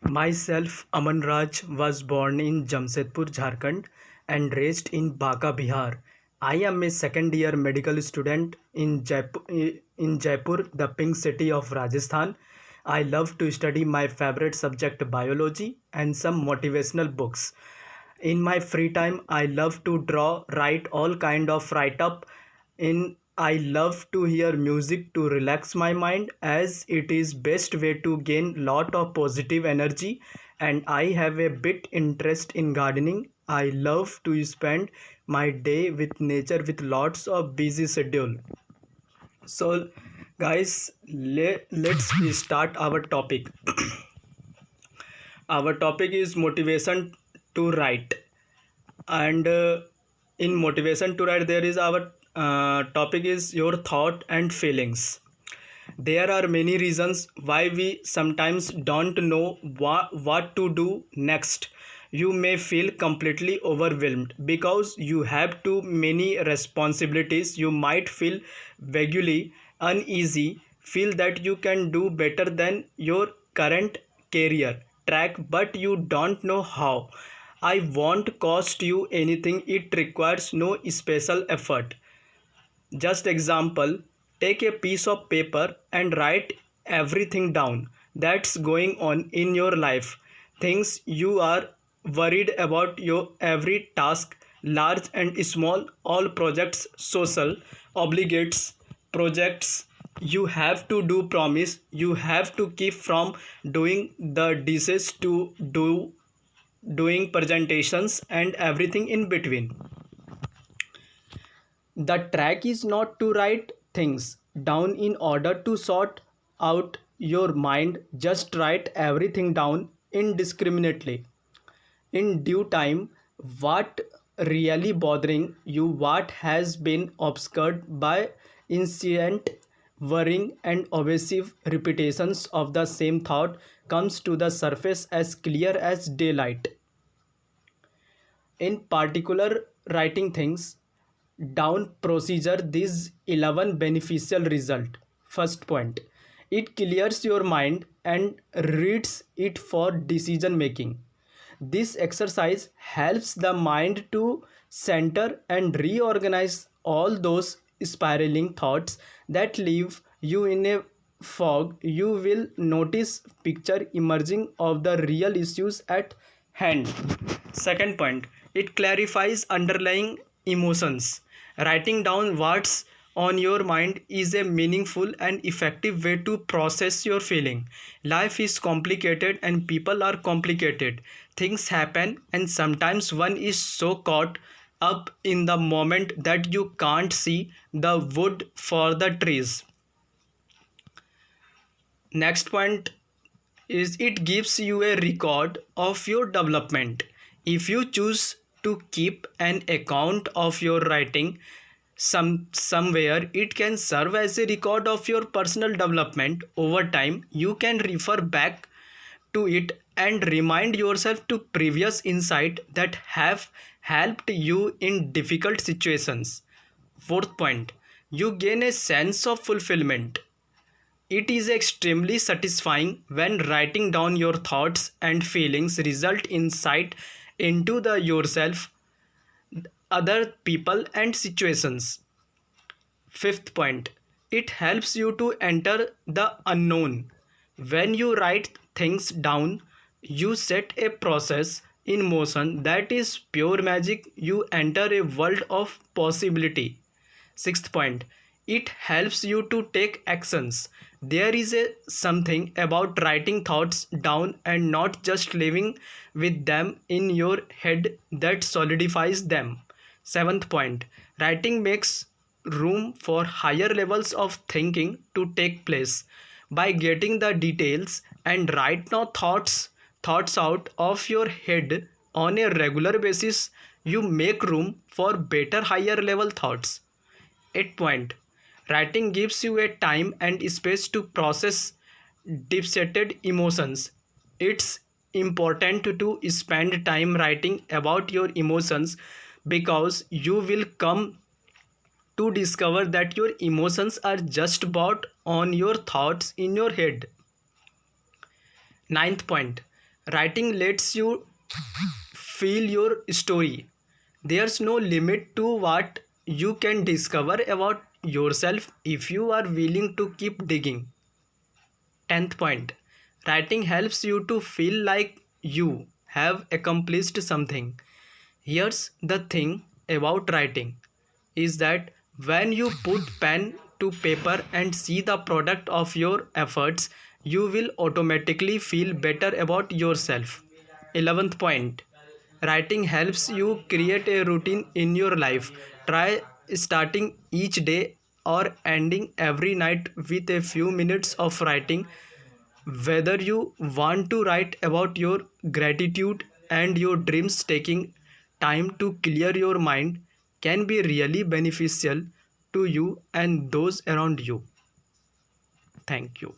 Myself, Aman Raj, was born in Jamshedpur, Jharkhand, and raised in Baka, Bihar. I am a second year medical student in Jaipur, the pink city of Rajasthan. I love to study my favorite subject biology and some motivational books. In my free time, I love to draw, write all kind of write up. In I love to hear music to relax my mind as it is best way to gain lot of positive energy, and I have a bit interest in gardening. I love to spend my day with nature with lots of busy schedule. So guys, let's start our topic. Our topic is motivation to write, and in motivation to write there is our topic is your thought and feelings. There are many reasons why we sometimes don't know what to do next. You may feel completely overwhelmed because you have too many responsibilities. You might feel vaguely uneasy, feel that you can do better than your current career track, but you don't know how. I won't cost you anything, it requires no special effort. Just example, take a piece of paper and write everything down that's going on in your life. Things you are worried about, your every task, large and small, all projects, social obligates, projects you have to do, promise you have to keep from doing the dishes to doing presentations and everything in between. The track is not to write things down in order to sort out your mind, just write everything down indiscriminately. In due time, what really bothering you, what has been obscured by incessant worrying and obsessive repetitions of the same thought comes to the surface as clear as daylight. In particular, writing things down procedure these 11 beneficial result. First point, it clears your mind and reads it for decision making. This exercise helps the mind to center and reorganize all those spiraling thoughts that leave you in a fog. You will notice picture emerging of the real issues at hand. Second point, it clarifies underlying emotions. Writing down what's on your mind is a meaningful and effective way to process your feeling. Life is complicated and people are complicated. Things happen and sometimes one is so caught up in the moment that you can't see the wood for the trees. Next point is it gives you a record of your development. If you choose to keep an account of your writing somewhere, it can serve as a record of your personal development. Over time you can refer back to it and remind yourself to previous insight that have helped you in difficult situations. Fourth point, you gain a sense of fulfillment. It is extremely satisfying when writing down your thoughts and feelings result insight into the yourself, other people and situations. Fifth point, it helps you to enter the unknown. When you write things down, you set a process in motion that is pure magic. You enter a world of possibility. Sixth point, it helps you to take actions. There is a something about writing thoughts down and not just living with them in your head that solidifies them. Seventh point, writing makes room for higher levels of thinking to take place. By getting the details and right now thoughts out of your head on a regular basis, you make room for better higher level thoughts. 8 point, writing gives you a time and space to process deep-seated emotions. It's important to spend time writing about your emotions because you will come to discover that your emotions are just about on your thoughts in your head. Ninth point, Writing lets you feel your story. There's no limit to what you can discover about yourself if you are willing to keep digging. 10th point, writing helps you to feel like you have accomplished something. Here's the thing about writing is that when you put pen to paper and see the product of your efforts, you will automatically feel better about yourself. 11th point, writing helps you create a routine in your life. Try starting each day or ending every night with a few minutes of writing. Whether you want to write about your gratitude and your dreams, taking time to clear your mind can be really beneficial to you and those around you. Thank you.